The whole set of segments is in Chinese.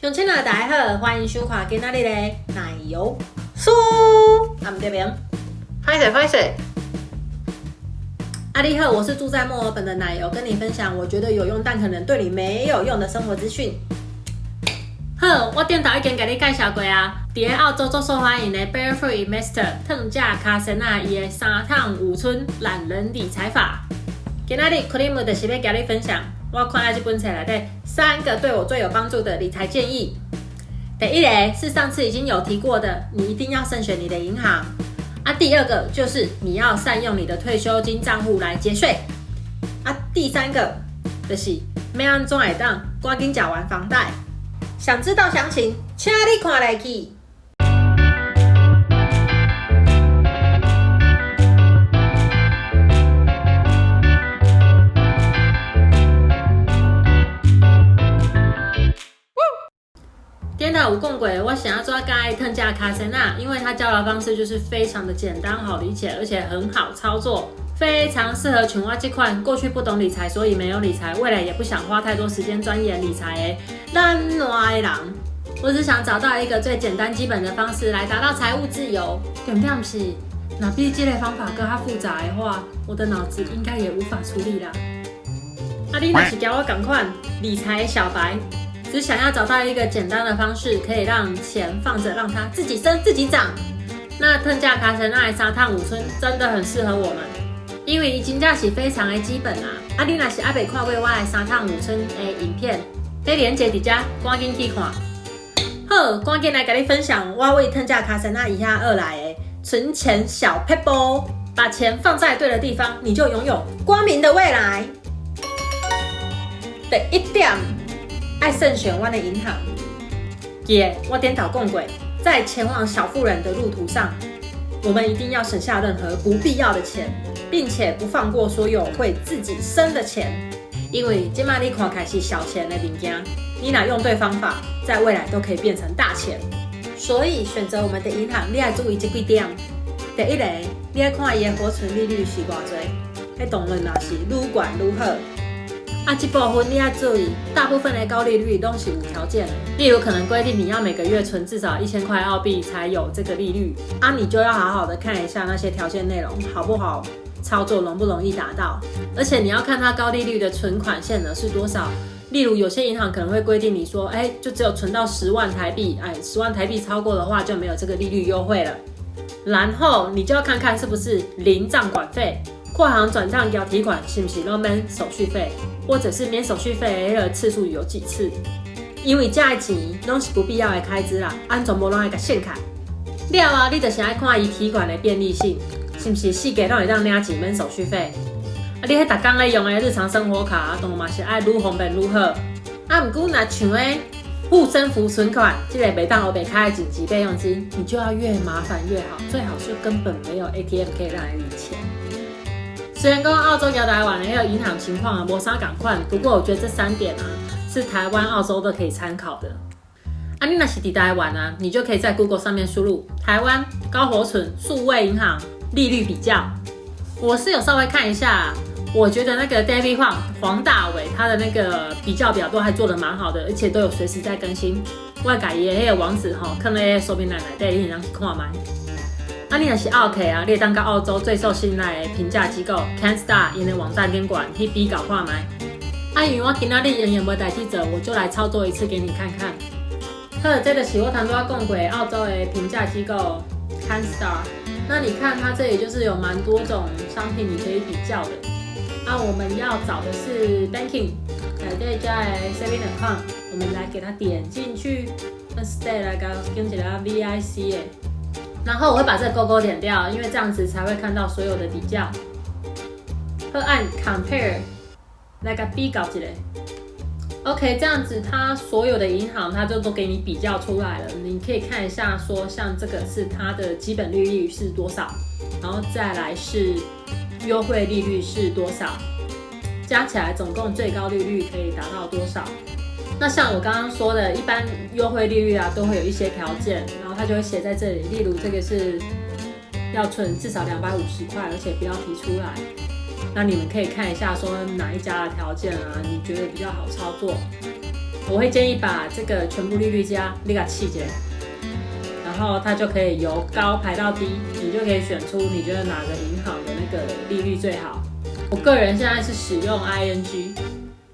乡亲大家好，欢迎收看今仔日的奶油酥。我们这边，拍谁？你好，我是住在墨尔本的奶油，跟你分享我觉得有用但可能对你没有用的生活资讯。好，我顶头已经给你介绍过啊，在澳洲最受欢迎的 Barefoot Investor 烫价卡森啊，伊的3趟5村懒人理财法。今仔日 Krim 就是要跟你分享，我看了这本册内底3个对我最有帮助的理财建议。第一个是上次已经有提过的，你一定要慎选你的银行。第二个就是你要善用你的退休金账户来节税。第三个就是要安怎会当赶紧缴完房贷。想知道详情，请你看下去。颠倒有讲过，我想要抓介烫价卡森啊，因为他教的方式就是非常的简单好理解，而且很好操作，非常适合像我这款过去不懂理财，所以没有理财，未来也不想花太多时间钻研理财的懒惰的人。我只想找到一个最简单基本的方式来达到财务自由。重点是，若比这个方法更加复杂的话，我的脑子应该也无法处理啦。你若是跟我同款理财小白，只想要找到一个简单的方式，可以让钱放着，让它自己生自己长。那烫价卡森那3趟5村真的很适合我们，因为真的是非常的基本啊。你若是还没看过我的3趟5村的影片，这链接在这，赶紧去看。好，赶紧来跟你分享我为烫价卡森那以下2来的存钱小撇步，把钱放在对的地方，你就拥有光明的未来。第一点，爱慎选我的银行。我颠倒讲过，在前往小富人的路途上，我们一定要省下任何不必要的钱，并且不放过所有会自己生的钱。因为现在你看起来是小钱的物件，你若用对方法，在未来都可以变成大钱。所以选择我们的银行，你要注意这几点。第一个，你要看伊的活存利率是偌多，迄当然也是愈悬愈好。这部分你要注意，大部分的高利率都是有条件的，例如可能规定你要每个月存至少1000块澳币才有这个利率，你就要好好的看一下那些条件内容好不好操作，容不容易达到，而且你要看它高利率的存款限额是多少。例如有些银行可能会规定你说，就只有存到10万台币，10万台币超过的话就没有这个利率优惠了。然后你就要看看是不是零账管费，跨行转账要提款是不是都免手续费，或者是免手续费的次数有几次，因为这些钱都是不必要的开支啦，全部都要给限开。了你就是要看伊提款的便利性，是不是四家都会当领钱免手续费。你迄每天咧用的日常生活卡，当然嘛是爱愈方便愈好。不过若像诶护身符存款，这个袂当黑白开的紧急备用金，你就要越麻烦越好，最好是根本没有 ATM 可以让你领钱。虽然讲澳洲跟台湾的那个银行情况没啥同款，不过我觉得这3点是台湾、澳洲都可以参考的。你若是在台湾你就可以在 Google 上面输入台湾高活存数位银行利率比较。我是有稍微看一下，我觉得那个 David Huang 黄大伟他的那个比较表都还做得蛮好的，而且都有随时在更新。我改伊的那个网址放在说明栏内底，你能去看卖。你若是澳客你会当到澳洲最受信赖的评价机构 CanStar 因的网站顶管去比较看卖。因为我今仔日仍然没代志做，我就来操作一次给你看看。好，这个是我刚刚讲过澳洲的评价机构 CanStar。那你看它这里就是有蛮多种商品你可以比较的。我们要找的是 Banking， 在家的 Saving Account， 我们来给它点进去。Stay 来跟一个 VIC 的。然后我会把这个勾勾点掉，因为这样子才会看到所有的比较。按 Compare 来个比较一下。OK， 这样子它所有的银行它就都给你比较出来了，你可以看一下说，像这个是它的基本利率是多少，然后再来是优惠利率是多少，加起来总共最高利率可以达到多少。那像我刚刚说的，一般优惠利率都会有一些条件，然后它就会写在这里。例如这个是要存至少250块，而且不要提出来。那你们可以看一下说哪一家的条件你觉得比较好操作。我会建议把这个全部利率加你给气结，然后它就可以由高排到低，你就可以选出你觉得哪个银行的那个利率最好。我个人现在是使用 ING，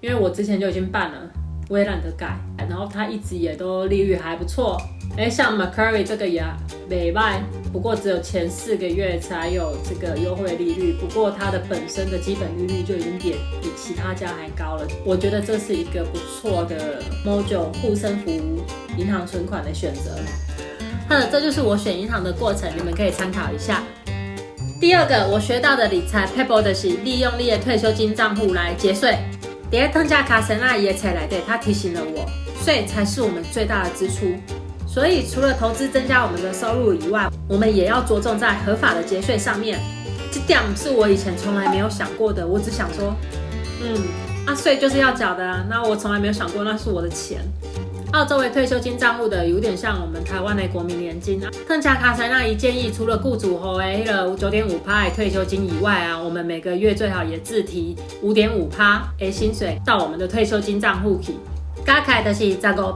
因为我之前就已经办了，我也懒得改，然后它一直也都利率还不错。像 Macquarie 这个也没坏，不过只有前4个月才有这个优惠利率，不过它的本身的基本利率就已经比其他家还高了。我觉得这是一个不错的 Mojo 护身符银行存款的选择。这就是我选银行的过程，你们可以参考一下。第二个我学到的理财 Pebble 的是利用你的退休金账户来节税。在汤加卡森纳也才来的，他提醒了我，税才是我们最大的支出。所以除了投资增加我们的收入以外，我们也要着重在合法的节税上面。这点是我以前从来没有想过的，我只想说，税就是要缴的啊，那我从来没有想过那是我的钱。澳洲为退休金账户的有点像我们台湾的国民年金啊。汤加卡塞纳一建议，除了雇主后的 9.5% 的退休金以外啊，我们每个月最好也自提 5.5% 的薪水到我们的退休金账户去，加起来就是 15%。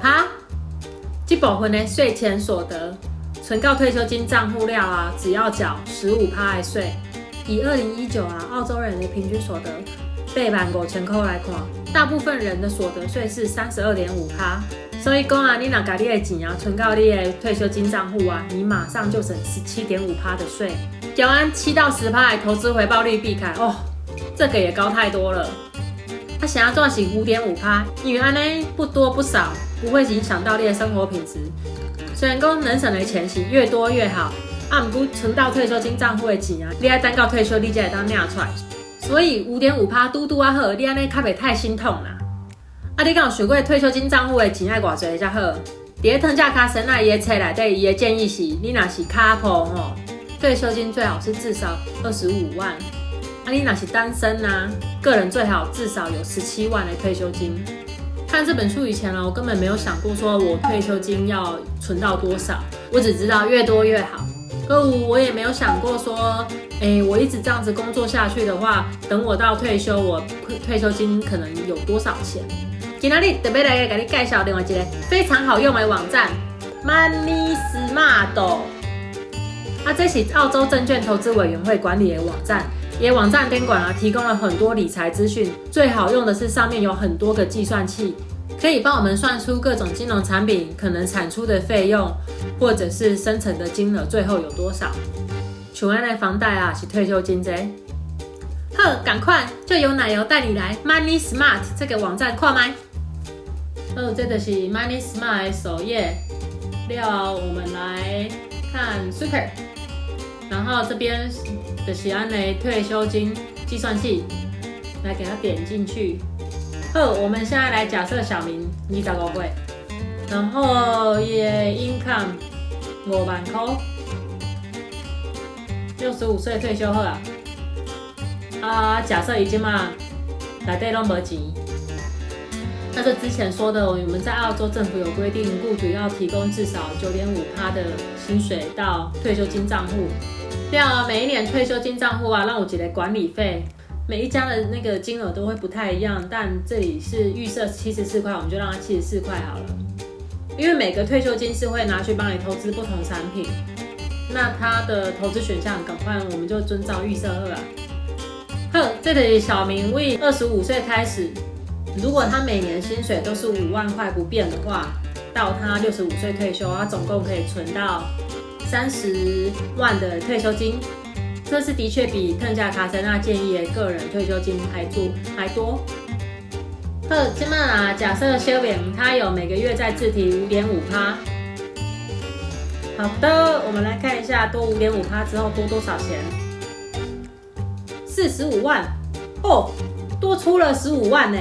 这部分的税前所得存到退休金账户了啊，只要缴 15% 的税。以2019澳洲人的平均所得85000块来看，大部分人的所得税是 32.5%。所以讲啊，你若把你的钱存到你的退休金账户啊，你马上就省 17.5% 的税。就按7到10%的投资回报率避开，这个也高太多了。想要赚是 5.5%， 因为安尼不多不少，不会影响到你的生活品质。虽然讲能省的钱是越多越好，不过存到退休金账户的钱你要等到退休你才会当领出来。所以 5.5% 嘟嘟好，你安尼较袂太心痛啦。你敢有想过退休金账户的钱要偌济才好？在汤加卡森纳伊的册内底，伊的建议是，你若是 couple 退休金最好是至少25万。你若是单身个人最好至少有17万的退休金。看这本书以前我根本没有想过说我退休金要存到多少，我只知道越多越好。我也没有想过说，我一直这样子工作下去的话，等我到退休，我退休金可能有多少钱？今天特别来给你介绍另外一个非常好用的网站 Money Smart。这是澳洲证券投资委员会管理的网站。网站监管提供了很多理财资讯，最好用的是上面有很多个计算器，可以帮我们算出各种金融产品可能产出的费用，或者是生成的金额最后有多少。像安的房贷是退休金这。好，赶快就由奶油带你来 Money Smart 这个网站看麦。这就是 Money Smart 的首页。我们来看 Super， 然后这边就是安的退休金计算器，来给它点进去。好，我们现在来假设小明25岁，然后他的 income 5万块，65岁退休好假设他现在内底都没钱。那这之前说的，我们在澳洲政府有规定，雇主要提供至少 9.5% 的薪水到退休金账户。每一年退休金账户让我一个管理费，每一家的那个金额都会不太一样，但这里是预设74块，我们就让它74块好了。因为每个退休金是会拿去帮你投资不同产品，那它的投资选项赶快我们就遵照预设好，这里小明为25岁开始。如果他每年薪水都是5万块不变的话，到他65岁退休，他总共可以存到30万的退休金。这是的确比汤加卡森纳建议的个人退休金还多。现在假设小明他有每个月在自提 5.5%。好的，我们来看一下多 5.5% 之后多多少钱。45万多出了15万呢。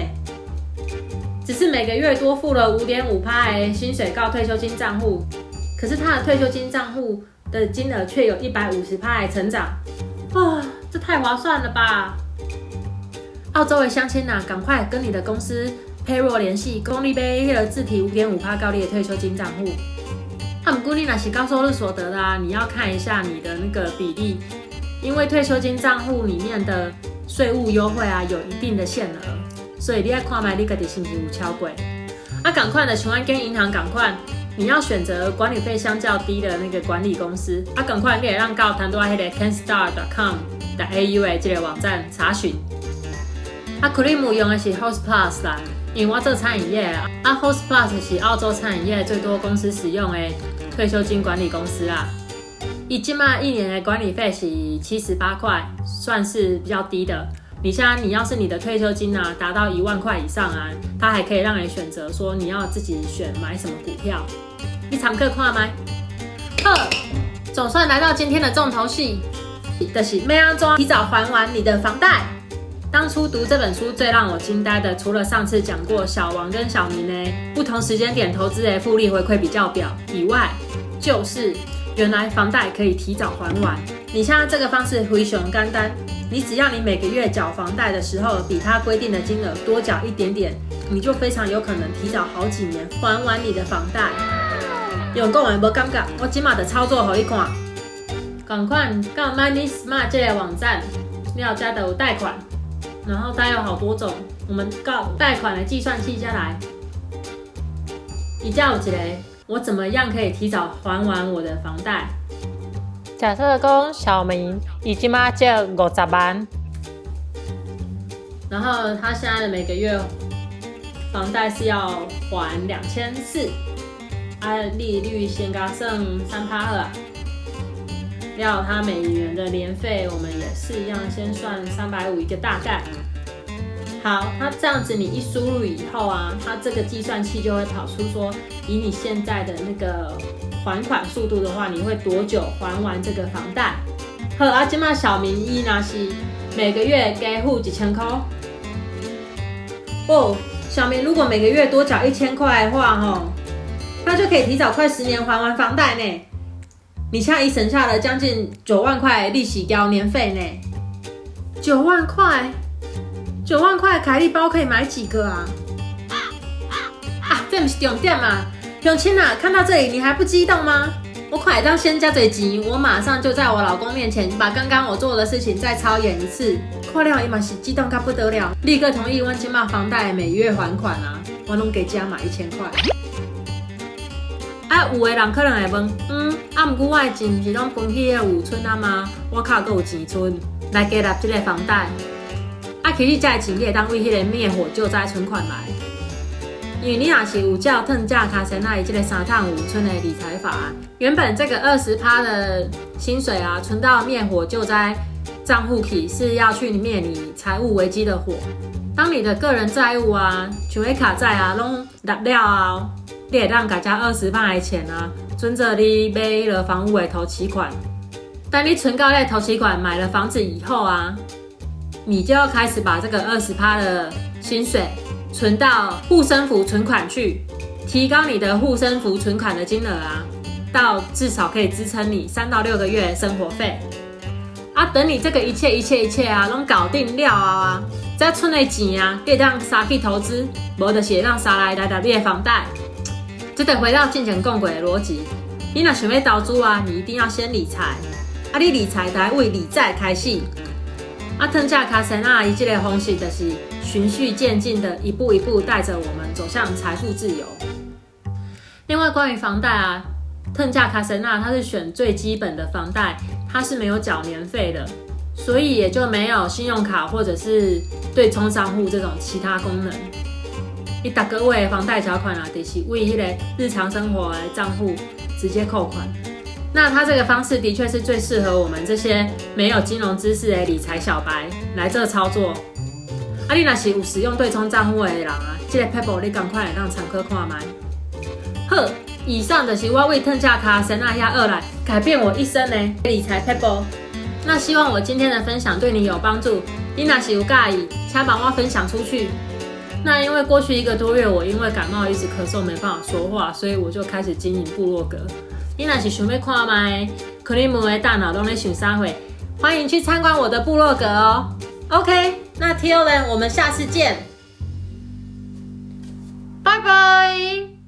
只是每个月多付了 5.5% 的薪水到退休金账户，可是他的退休金账户的金额却有 150% 的成长。这太划算了吧！澳洲的乡亲赶快跟你的公司 payroll 联系，讲你要自提 5.5% 到你的退休金账户。不过你若是高收入所得的你要看一下你的那个比例，因为退休金账户里面的税务优惠有一定的限额。所以你要看看你自己是不是有超过。赶快的，像阮跟银行赶快，你要选择管理费相较低的那个管理公司。赶快你会让到谈到迄个 canstar.com.au 的这个网站查询。Cream 用的是 Host Plus 啦，因为我做餐饮业Host Plus 是澳洲餐饮业最多公司使用的退休金管理公司啦。以现在一年的管理费是78块，算是比较低的。你要是你的退休金达到1万块以上它还可以让你选择说你要自己选买什么股票。你常客看吗？总算来到今天的重头戏，就是要怎么提早还完你的房贷。当初读这本书最让我惊呆的，除了上次讲过小王跟小明不同时间点投资的复利回馈比较表以外，就是原来房贷可以提早还完。你现在这个方式非常简单，你只要你每个月缴房贷的时候比它规定的金额多缴一点点，你就非常有可能提早好几年还完你的房贷。用讲的无感觉，我今嘛的操作给你看。赶快到 MoneySmart 这个网站，了解就有贷款，然后它有好多种，我们到贷款的计算器下来，以下有一个我怎么样可以提早还完我的房贷。假设说小明已经借50万，然后他现在的每个月房贷是要还2400，利率先给他剩3%，要他每元的年费我们也是一样，先算350一个大概。好，他这样子你一输入以后他这个计算器就会跑出说，以你现在的那个还款速度的话，你会多久还完这个房贷？好，现在小明一那是每个月给付1000块。小明如果每个月多缴1000块的话，他就可以提早快10年还完房贷呢。你现在已省下了将近9万块利息交年费呢。9万块，9万块凯利包可以买几个啊？这不是重点嘛？永清看到这里你还不激动吗？我快当先加嘴急，我马上就在我老公面前把刚刚我做的事情再操演一次。看了伊嘛是激动到不得了，立刻同意我今嘛房贷每月还款我拢给加码1000块。有的人可能会问，不过我的钱不是拢分去那五村吗？我靠，还有钱存来加纳这个房贷。其实这个钱你会当为那个灭火救灾存款来。因为你若是有照腾价卡森那这个3趟5村的理财法原本这个20%的薪水存到灭火救灾账户去，是要去灭你财务危机的火。当你的个人债务像那卡债拢纳了你会当把这20%的钱存着你买了房屋的头期款。当你存到那头期款买了房子以后你就要开始把这个20%的薪水存到护身符存款去，提高你的护身符存款的金额到至少可以支撑你3到6个月的生活费。等你这个一切拢搞定了再存的钱可以让撒去投资，无就是让撒来你的房贷。这得回到之前讲过的逻辑，你若想要投资你一定要先理财你理财就要为理财开始。腾价卡森伊这个方式就是循序渐进的，一步一步带着我们走向财富自由。另外，关于房贷腾价卡森它是选最基本的房贷，它是没有缴年费的，所以也就没有信用卡或者是对冲账户这种其他功能。你每个月的房贷缴款就是为那个日常生活的账户直接扣款。那它这个方式的确是最适合我们这些没有金融知识的理财小白来这操作。你若是有使用对冲账户的人这个撇步你赶快来让常客看卖。好，以上就是我为腾价卡森遐2来改变我一生的理财撇步。那希望我今天的分享对你有帮助。你若是有介意，请把我分享出去。那因为过去1个多月我因为感冒一直咳嗽没办法说话，所以我就开始经营部落格。你若是想要看卖克里姆的大脑都在想啥货，欢迎去参观我的部落格哦。OK， 那 Till then， 我们下次见，拜拜。